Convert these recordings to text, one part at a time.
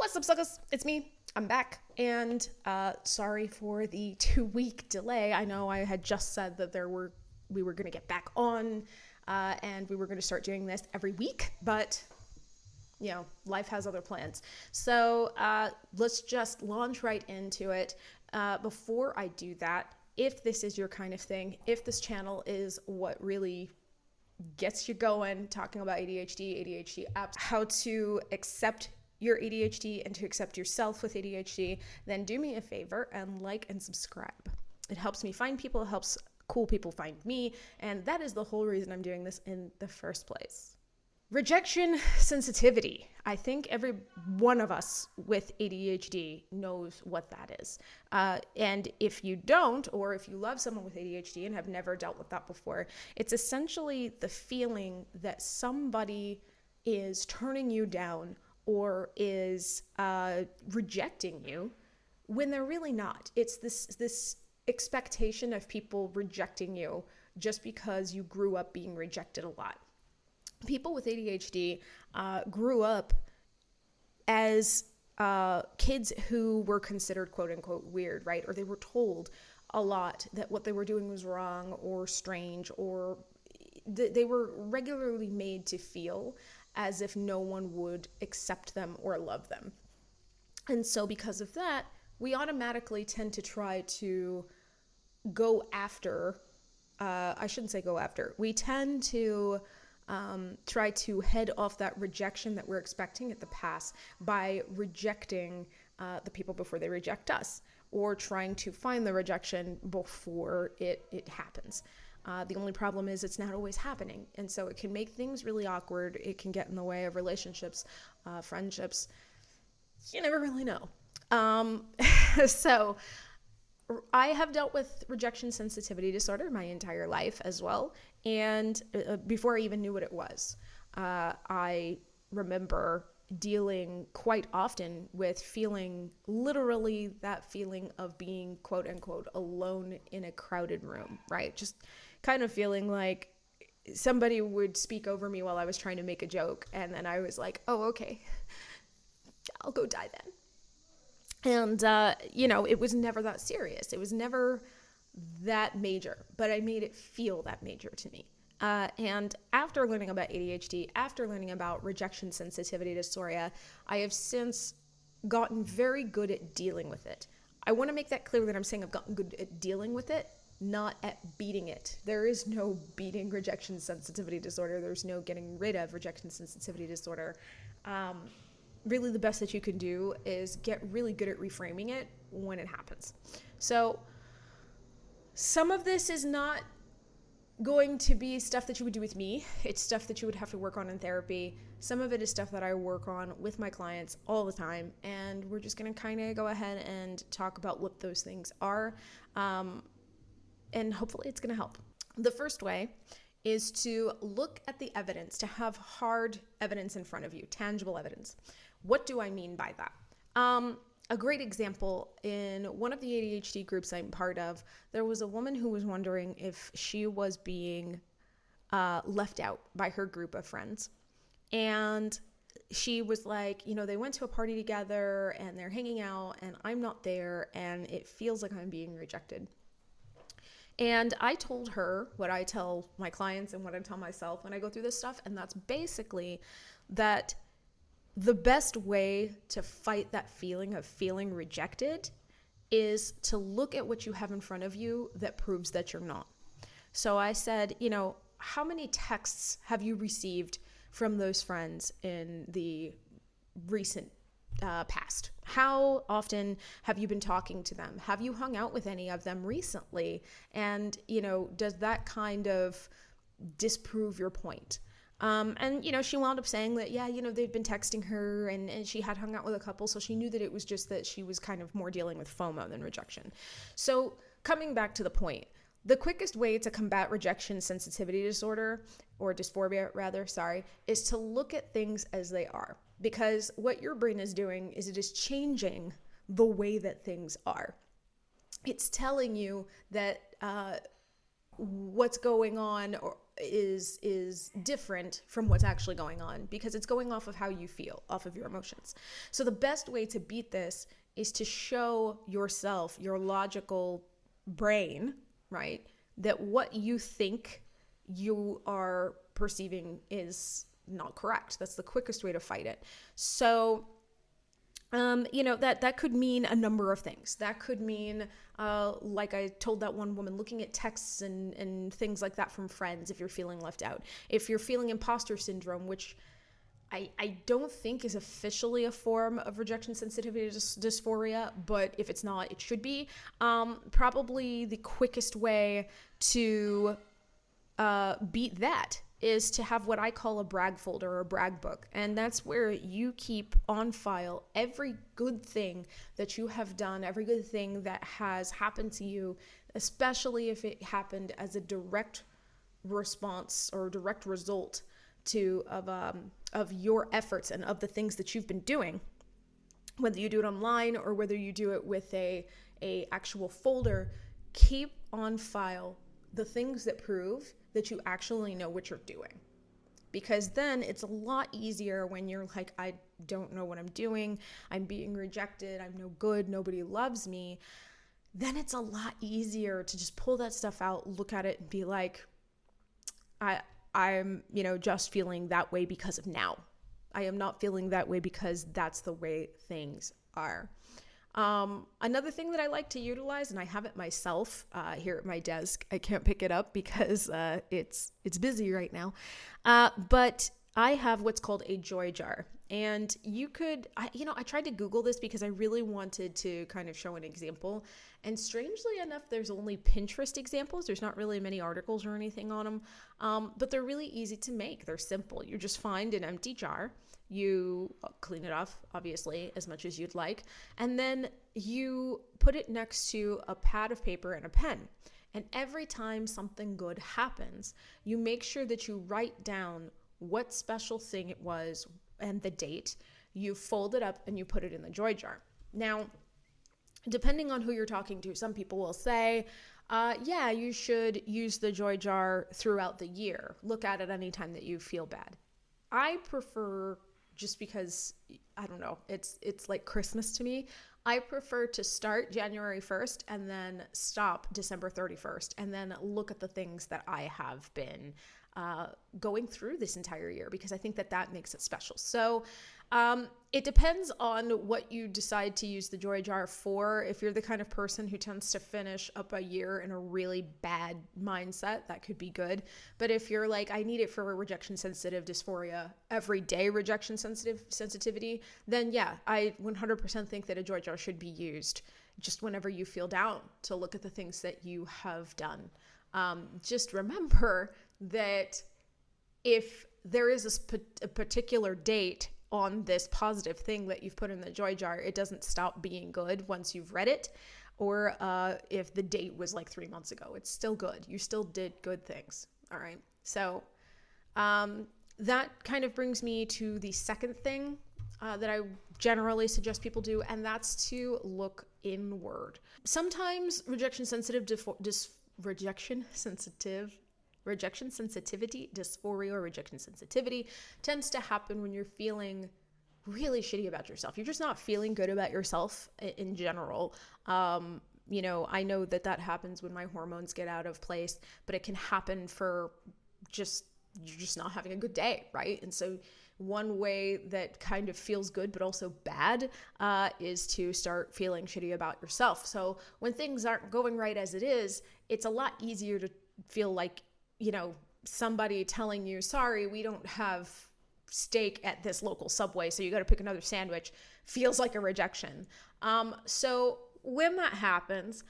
What's up, suckers? It's me. I'm back, and sorry for the 2 week delay. I know I had just said that we were going to get back on, and we were going to start doing this every week, but life has other plans. So let's just launch right into it. Before I do that, if this is your kind of thing, if this channel is what really gets you going, talking about ADHD apps, how to accept your ADHD and to accept yourself with ADHD, then do me a favor and like and subscribe. It helps me find people, it helps cool people find me, and that is the whole reason I'm doing this in the first place. Rejection sensitivity. I think every one of us with ADHD knows what that is. And if you don't, or if you love someone with ADHD and have never dealt with that before, it's essentially the feeling that somebody is turning you down or is rejecting you when they're really not. It's this expectation of people rejecting you just because you grew up being rejected a lot. People with ADHD grew up as kids who were considered quote unquote weird, right? Or they were told a lot that what they were doing was wrong or strange, or they were regularly made to feel as if no one would accept them or love them. And so because of that, we automatically tend to try to go after, I shouldn't say go after, we tend to try to head off that rejection that we're expecting at the pass by rejecting the people before they reject us, or trying to find the rejection before it happens. The only problem is it's not always happening. And so it can make things really awkward. It can get in the way of relationships, friendships. You never really know. So I have dealt with rejection sensitivity disorder my entire life as well. And before I even knew what it was, I remember dealing quite often with feeling literally that feeling of being quote unquote alone in a crowded room, right? Just kind of feeling like somebody would speak over me while I was trying to make a joke. And then I was like, oh, okay, I'll go die then. And, it was never that serious. It was never that major, but I made it feel that major to me. And after learning about ADHD, after learning about rejection sensitivity dysphoria, I have since gotten very good at dealing with it. I want to make that clear that I'm saying I've gotten good at dealing with it, not at beating it. There is no beating rejection sensitivity disorder. There's no getting rid of rejection sensitivity disorder. Really the best that you can do is get really good at reframing it when it happens. So some of this is not going to be stuff that you would do with me. It's stuff that you would have to work on in therapy. Some of it is stuff that I work on with my clients all the time. And we're just going to kind of go ahead and talk about what those things are. And hopefully it's going to help. The first way is to look at the evidence, to have hard evidence in front of you, tangible evidence. What do I mean by that? A great example, in one of the ADHD groups I'm part of, there was a woman who was wondering if she was being left out by her group of friends. And she was like, they went to a party together and they're hanging out and I'm not there and it feels like I'm being rejected. And I told her what I tell my clients and what I tell myself when I go through this stuff. And that's basically that the best way to fight that feeling of feeling rejected is to look at what you have in front of you that proves that you're not. So I said, how many texts have you received from those friends in the recent past? How often have you been talking to them? Have you hung out with any of them recently? And, does that kind of disprove your point? And she wound up saying that, they'd been texting her and she had hung out with a couple. So she knew that it was just that she was kind of more dealing with FOMO than rejection. So coming back to the point, the quickest way to combat rejection sensitivity disorder, or dysphoria rather, is to look at things as they are. Because what your brain is doing is it is changing the way that things are. It's telling you that what's going on is different from what's actually going on, because it's going off of how you feel, off of your emotions. So the best way to beat this is to show yourself, your logical brain, right, that what you think you are perceiving is not correct. That's the quickest way to fight it. So that could mean a number of things. That could mean, like I told that one woman, looking at texts and things like that from friends if you're feeling left out. If you're feeling imposter syndrome, which I don't think is officially a form of rejection sensitivity dysphoria, but if it's not, it should be. Probably the quickest way to beat that is to have what I call a brag folder or a brag book. And that's where you keep on file every good thing that you have done, every good thing that has happened to you, especially if it happened as a direct response or direct result of your efforts and of the things that you've been doing. Whether you do it online or whether you do it with a actual folder, keep on file the things that prove that you actually know what you're doing. Because then it's a lot easier when you're like, I don't know what I'm doing, I'm being rejected, I'm no good, nobody loves me. Then it's a lot easier to just pull that stuff out, look at it and be like, I'm just feeling that way because of now. I am not feeling that way because that's the way things are. Another thing that I like to utilize, and I have it myself here at my desk. I can't pick it up because it's busy right now. But I have what's called a joy jar. And you could, I tried to Google this because I really wanted to kind of show an example. And strangely enough, there's only Pinterest examples. There's not really many articles or anything on them. But they're really easy to make. They're simple. You just find an empty jar. You clean it off, obviously, as much as you'd like. And then you put it next to a pad of paper and a pen. And every time something good happens, you make sure that you write down what special thing it was and the date. You fold it up and you put it in the joy jar. Now, depending on who you're talking to, some people will say, you should use the joy jar throughout the year. Look at it anytime that you feel bad. I prefer, just because, I don't know, it's like Christmas to me. I prefer to start January 1st and then stop December 31st and then look at the things that I have been going through this entire year, because I think that makes it special. So it depends on what you decide to use the joy jar for. If you're the kind of person who tends to finish up a year in a really bad mindset, that could be good. But if you're like, I need it for a rejection sensitive dysphoria, everyday rejection sensitivity, then yeah, I 100% think that a joy jar should be used just whenever you feel down, to look at the things that you have done. Just remember that if there is a particular date on this positive thing that you've put in the joy jar, it doesn't stop being good once you've read it. Or if the date was like 3 months ago, it's still good. You still did good things. All right. So that kind of brings me to the second thing that I generally suggest people do, and that's to look inward. Sometimes rejection sensitivity dysphoria or rejection sensitivity tends to happen when you're feeling really shitty about yourself. You're just not feeling good about yourself in general. I know that happens when my hormones get out of place, but it can happen for you're just not having a good day, right? And so one way that kind of feels good but also bad is to start feeling shitty about yourself. So when things aren't going right as it is, it's a lot easier to feel like, somebody telling you, sorry, we don't have steak at this local Subway, so you got to pick another sandwich, feels like a rejection. So when that happens,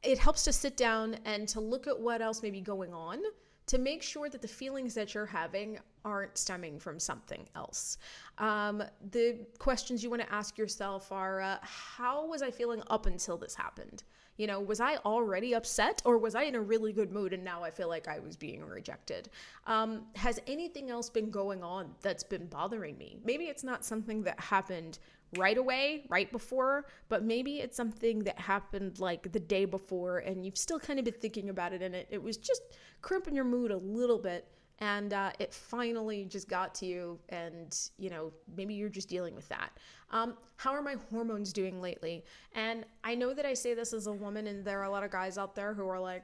it helps to sit down and to look at what else may be going on, to make sure that the feelings that you're having aren't stemming from something else. The questions you want to ask yourself are, how was I feeling up until this happened? Was I already upset, or was I in a really good mood and now I feel like I was being rejected? Has anything else been going on that's been bothering me? Maybe it's not something that happened right away, right before, but maybe it's something that happened like the day before and you've still kind of been thinking about it, and it was just crimping your mood a little bit, and it finally just got to you, and maybe you're just dealing with that. How are my hormones doing lately? And I know that I say this as a woman, and there are a lot of guys out there who are like,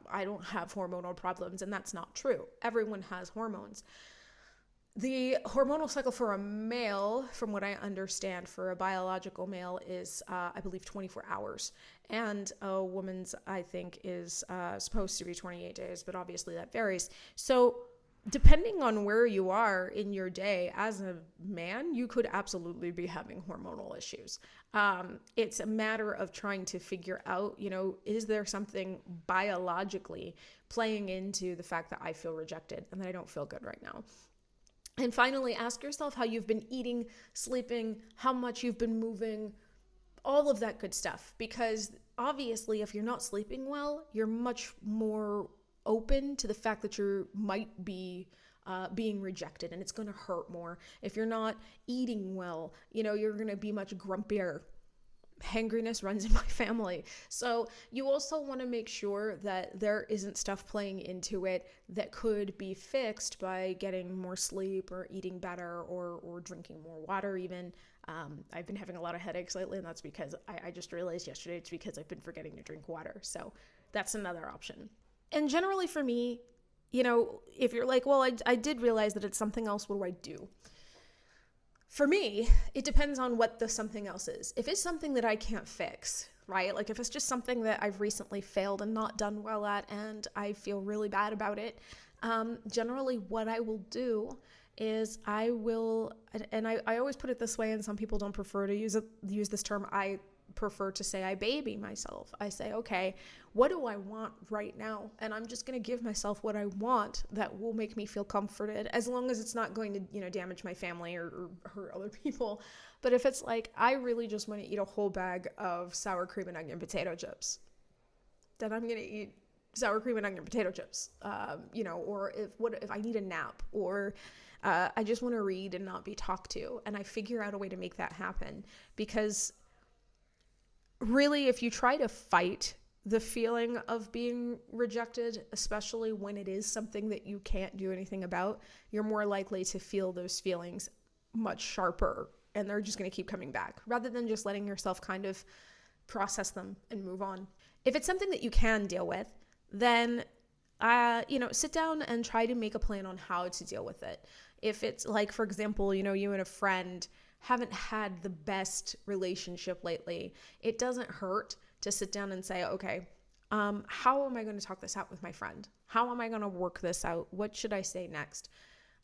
I don't have hormonal problems, and that's not true. Everyone has hormones. The hormonal cycle for a male, from what I understand, for a biological male is, I believe, 24 hours. And a woman's, I think, is supposed to be 28 days, but obviously that varies. So depending on where you are in your day as a man, you could absolutely be having hormonal issues. It's a matter of trying to figure out, is there something biologically playing into the fact that I feel rejected and that I don't feel good right now? And finally, ask yourself how you've been eating, sleeping, how much you've been moving, all of that good stuff. Because obviously, if you're not sleeping well, you're much more open to the fact that you might be being rejected, and it's going to hurt more. If you're not eating well, you're going to be much grumpier. Hangriness runs in my family. So you also want to make sure that there isn't stuff playing into it that could be fixed by getting more sleep or eating better or drinking more water even. I've been having a lot of headaches lately, and that's because I just realized yesterday it's because I've been forgetting to drink water. So that's another option. And generally for me, if you're like, well, I did realize that it's something else, what do I do? For me, it depends on what the something else is. If it's something that I can't fix, right? Like if it's just something that I've recently failed and not done well at, and I feel really bad about it, generally what I will do is I will, and I always put it this way, and some people don't prefer to use this term. I prefer to say I baby myself. I say, okay, what do I want right now? And I'm just going to give myself what I want that will make me feel comforted, as long as it's not going to, damage my family or hurt other people. But if it's like, I really just want to eat a whole bag of sour cream and onion potato chips, then I'm going to eat sour cream and onion potato chips, or if I need a nap, or I just want to read and not be talked to, and I figure out a way to make that happen. Because really, if you try to fight the feeling of being rejected, especially when it is something that you can't do anything about, you're more likely to feel those feelings much sharper, and they're just going to keep coming back, rather than just letting yourself kind of process them and move on. If it's something that you can deal with, then sit down and try to make a plan on how to deal with it. If it's like, for example, you and a friend haven't had the best relationship lately, it doesn't hurt to sit down and say, okay, how am I going to talk this out with my friend? How am I going to work this out? What should I say next?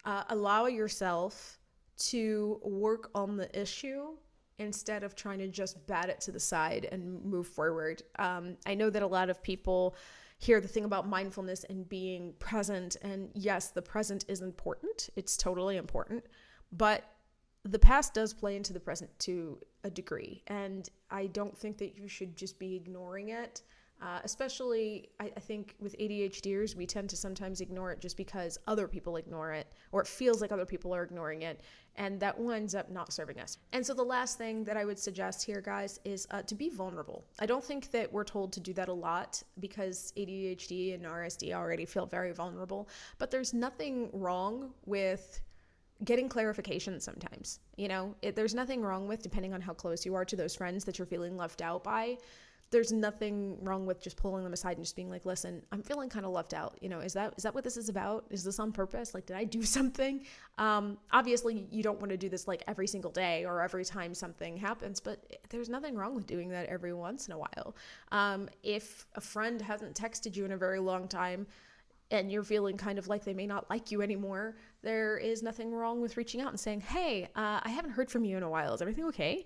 Allow yourself to work on the issue instead of trying to just bat it to the side and move forward. I know that a lot of people hear the thing about mindfulness and being present, and yes, the present is important. It's totally important, but the past does play into the present to a degree, and I don't think that you should just be ignoring it. Especially, I think with ADHDers, we tend to sometimes ignore it just because other people ignore it, or it feels like other people are ignoring it, and that winds up not serving us. And so the last thing that I would suggest here, guys, is to be vulnerable. I don't think that we're told to do that a lot, because ADHD and RSD already feel very vulnerable, but there's nothing wrong with getting clarification sometimes. There's nothing wrong with, depending on how close you are to those friends that you're feeling left out by, there's nothing wrong with just pulling them aside and just being like, listen, I'm feeling kind of left out. Is that what this is about? Is this on purpose? Like, did I do something? Obviously you don't want to do this like every single day or every time something happens, but there's nothing wrong with doing that every once in a while. If a friend hasn't texted you in a very long time and you're feeling kind of like they may not like you anymore, there is nothing wrong with reaching out and saying, hey, I haven't heard from you in a while. Is everything okay?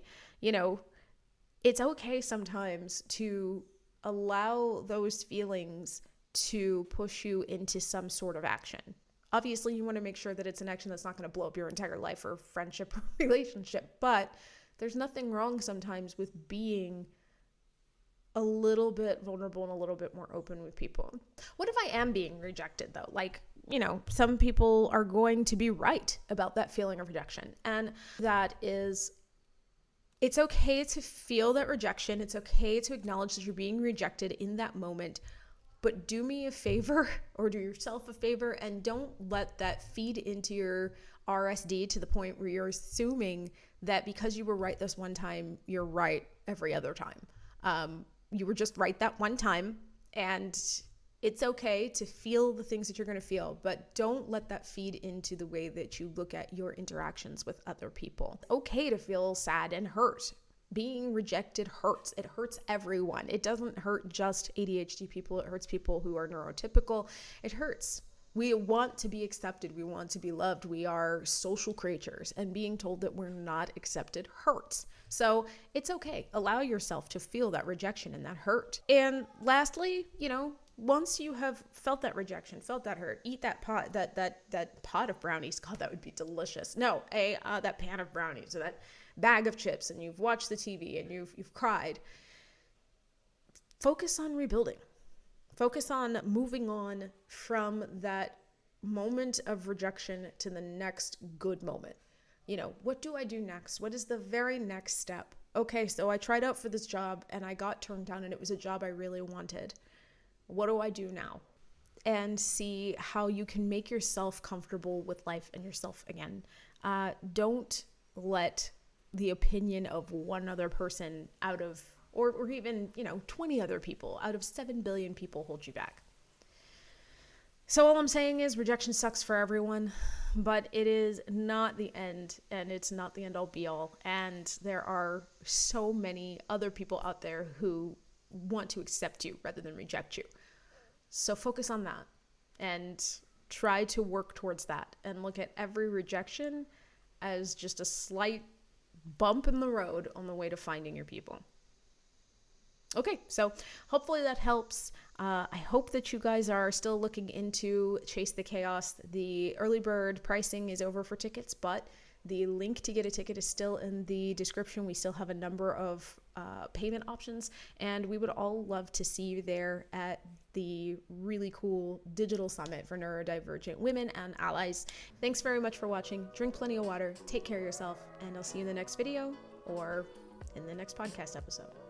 It's okay sometimes to allow those feelings to push you into some sort of action. Obviously, you want to make sure that it's an action that's not going to blow up your entire life or friendship or relationship, but there's nothing wrong sometimes with being a little bit vulnerable and a little bit more open with people. What if I am being rejected though? Like, some people are going to be right about that feeling of rejection. And that is, it's okay to feel that rejection. It's okay to acknowledge that you're being rejected in that moment. But do me a favor, or do yourself a favor, and don't let that feed into your RSD to the point where you're assuming that because you were right this one time, you're right every other time. You were just right that one time, and it's okay to feel the things that you're going to feel, but don't let that feed into the way that you look at your interactions with other people. It's okay to feel sad and hurt. Being rejected hurts. It hurts everyone. It doesn't hurt just ADHD people. It hurts people who are neurotypical. It hurts. We want to be accepted. We want to be loved. We are social creatures, and being told that we're not accepted hurts. So it's okay. Allow yourself to feel that rejection and that hurt. And lastly, once you have felt that rejection, felt that hurt, eat that pot, that pot of brownies. God, that would be delicious. No, that pan of brownies, or that bag of chips, and you've watched the TV and you've cried. Focus on rebuilding. Focus on moving on from that moment of rejection to the next good moment. What do I do next? What is the very next step? Okay, so I tried out for this job and I got turned down, and it was a job I really wanted. What do I do now? And see how you can make yourself comfortable with life and yourself again. Don't let the opinion of one other person out of, or even, 20 other people out of 7 billion people hold you back. So all I'm saying is rejection sucks for everyone, but it is not the end, and it's not the end all be all. And there are so many other people out there who want to accept you rather than reject you. So focus on that and try to work towards that, and look at every rejection as just a slight bump in the road on the way to finding your people. Okay, so hopefully that helps. I hope that you guys are still looking into Chase the Chaos. The early bird pricing is over for tickets, but the link to get a ticket is still in the description. We still have a number of payment options, and we would all love to see you there at the really cool digital summit for neurodivergent women and allies. Thanks very much for watching. Drink plenty of water, take care of yourself, and I'll see you in the next video or in the next podcast episode.